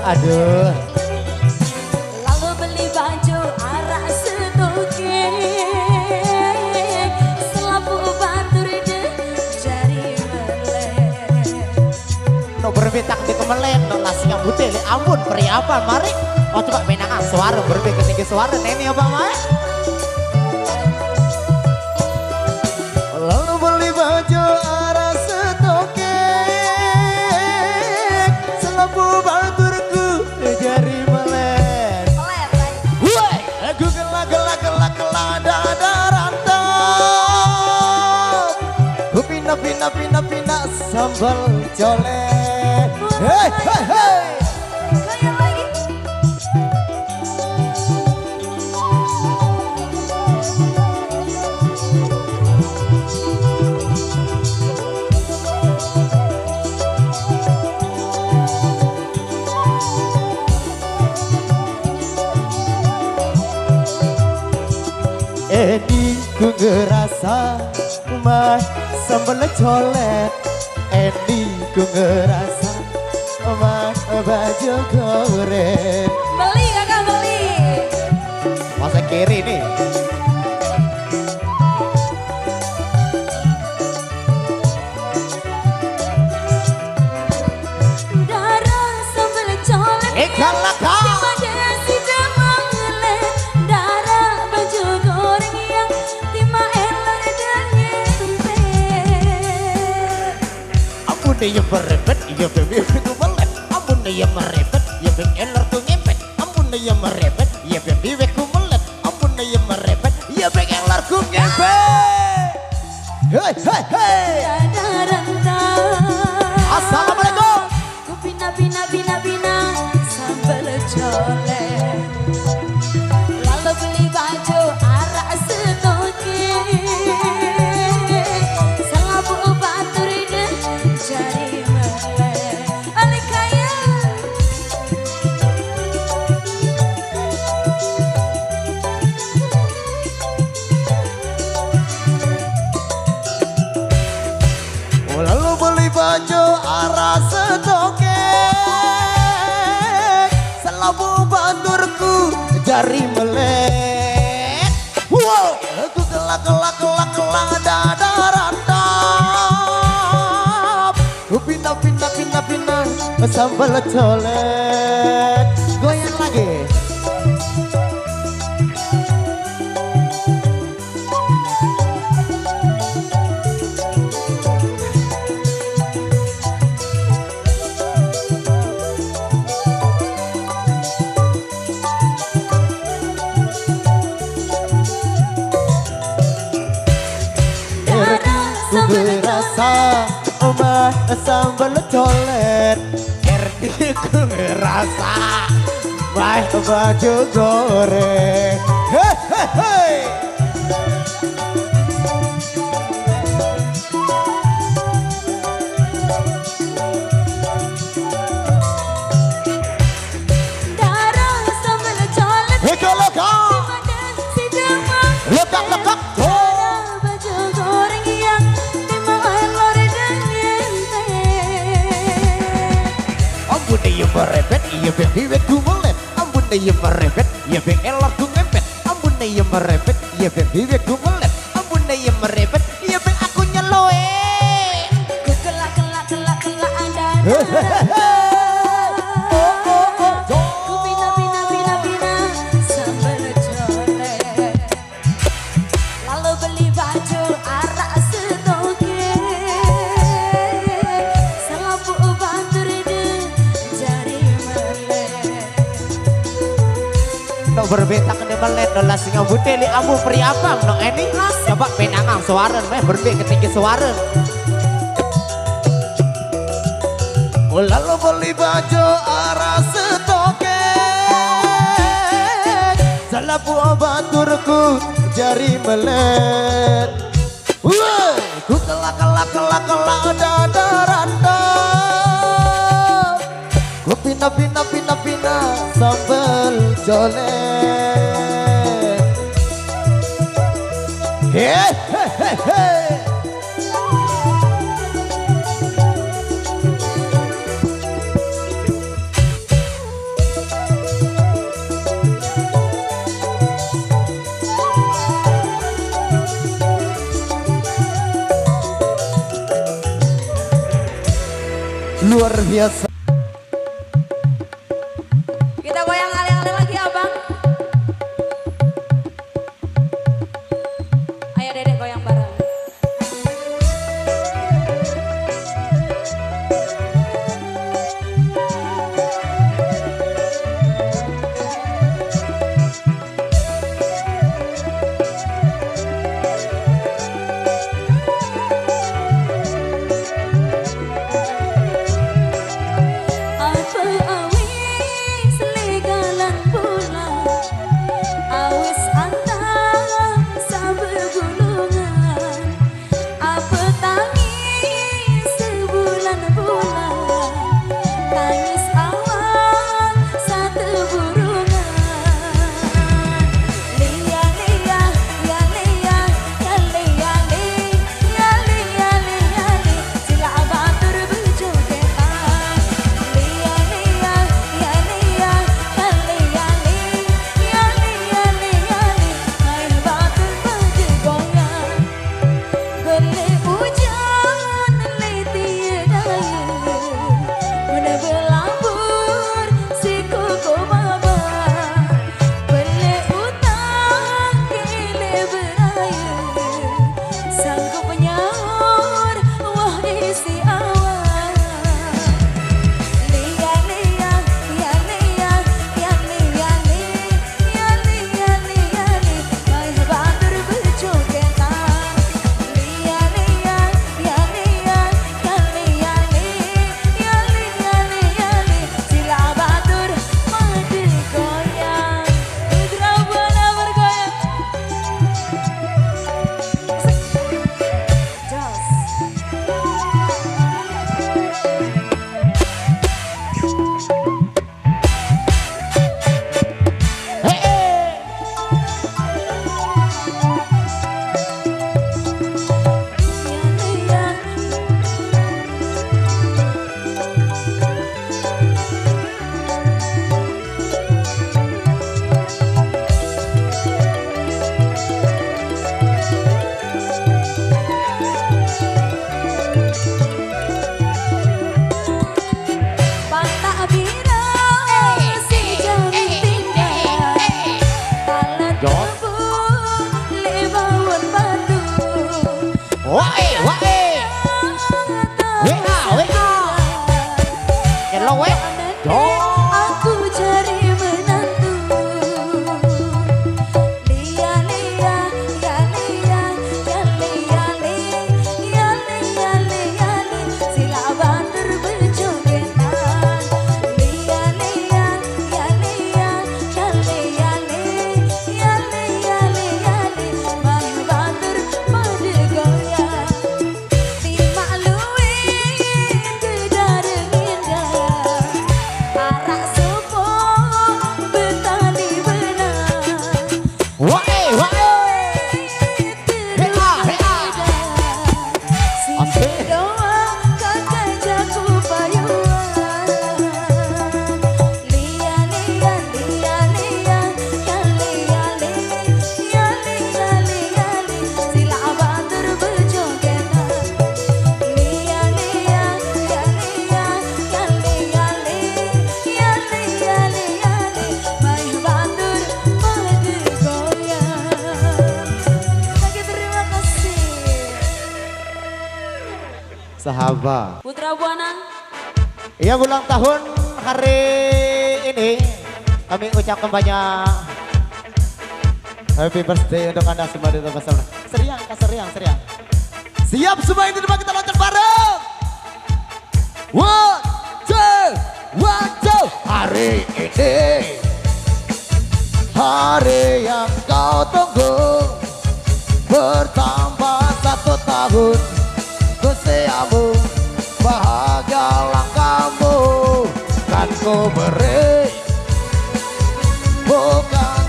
Aduh. Lalu beli baju arah sedoke, selapu batur deh jari melek. No berbetak di kemelet, no nasi ngambute, ampun peri apa mari. Oh coba menangan suara berbeda ketinggi suara neni apa mah? Lalu beli baju arah setoke, selapu baturku jari melek. Woi, aku gelak dada rantau. Pina sambal colek. Hei hei hei. Goyang lagi. Edi ku ngerasa mah sambal colek. Edi ku ngerasa mah baju goreng. Beli kakak beli. Masa kiri nih. Darah sambal colek. Kalah kau. Yang merepet, ya bebe itu melet. Ampun yang merepet, ya bebe eler ku ngempet. Ampun yang merepet, ya bebe ku melet. Ampun yang merepet, ya bebe eler ku ngempet. Hei hei hei. Assalamualaikum. Ku bina sambal colek. Lalu beli baju arah setoke. Selabu batur deh jari melek. Alik kaya. Lalu beli baju arah setoke, selabu baturku jari melek. Wow, aku kelak dada rantap. Ku pindah sambal colek. Goyang lagi. Ku ngerasa omah sambal colek. Erti ku ngerasa mah baju goreng. Hei hei hei. Darah sambal colek. Hei kalau kau Si demang. lekak Baju goreng yang dimakan lor dan nyente. ampun yang merepet, iya bebe ku melet. Ampun yang merepet, iya bebe eler ku ngempet. Ampun yang merepet, iya bebe ku melet. Ampun yang merepet, iya bebe aku nyeloe. Ku kelak anda. Ku bina sambal colek. Lalu beli baju arah setoke. Selapu batur deh jari melek. No berbetak di melet, no lasi ngambute li amu peri apam no ini. Coba penangang suara, meh berbeda ketinggi suara. Lalu beli baju arah setoke, selapu baturku jari melet. Woi, ku kelak dada rantau. Ku pindah sambal colek. Hei hei hei hei. luar biasa. Kita goyang alih-alih lagi abang. Ayo dedek goyang bareng. Sahabat Putra Buana. Iya, ulang tahun hari ini kami ucapkan banyak happy birthday untuk Anda semua di tempat sana. Seriang, seriang, seriang. Siap semua ini, kita loncat bareng. One, two. Hari ini hari yang kau tunggu, bertambah 1 tahun usiamu, bahagialah kamu. Kan ku beri bukan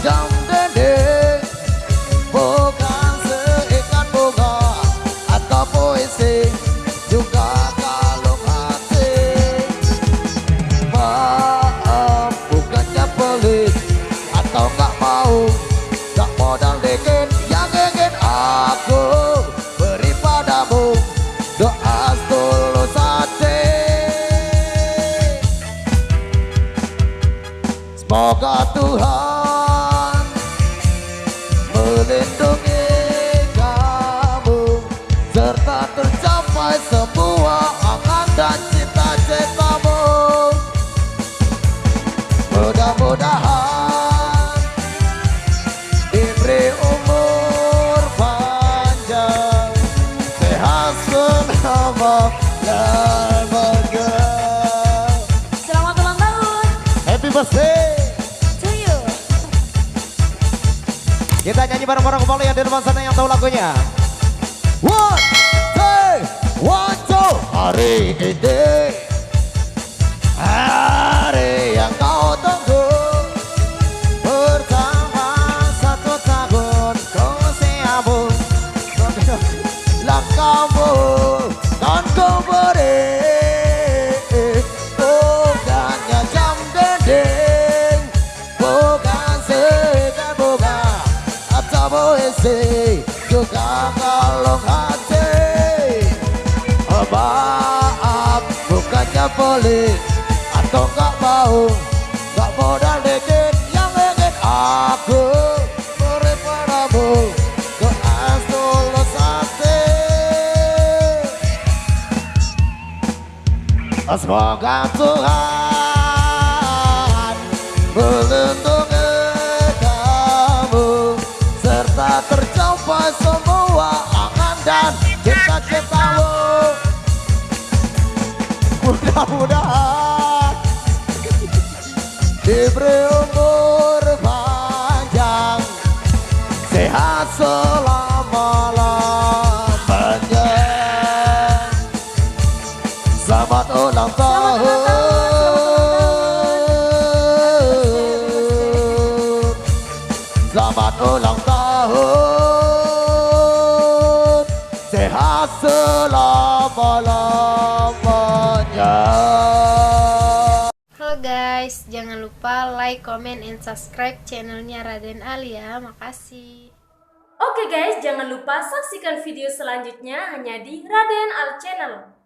jam dendeng, bukan seikat bunga atau puisi, juga kalung hati. Maaf bukannya pelit atau gak mau, gak modal dikit yang ingin aku beri padamu. Doa tulus hati. Semoga Tuhan melindungi kamu serta tercapai semua angan dan cita-citamu. Mudah-mudahan diberi umur panjang, sehat selama lamanya. Selamat ulang tahun Happy birthday. to you. Kita nyanyi bareng-bareng kembali yang di depan sana yang tahu lagunya. One, two. Hari ini hari yang kau tunggu, bersama satu tahun kau siamu langkahmu dan kau beri bukannya jam dinding, bukan sekedar bunga atau puisi, juga kalung hati. Maaf, bukannya pelik atau gak mau, gak modal dikit yang ingin aku beri padamu dengan tulus hati. Semoga Tuhan melindungi kamu serta tercapai semua angan dan cita-citamu. Mudah-mudahan diberi umur panjang, sehat selama-lamanya. Selamat ulang tahun. Selamat ulang tahun, sehat selama-lamanya. Halo guys, jangan lupa like, comment, and subscribe channelnya Raden Ali ya. Makasih. Oke guys, jangan lupa saksikan video selanjutnya hanya di Raden Al Channel.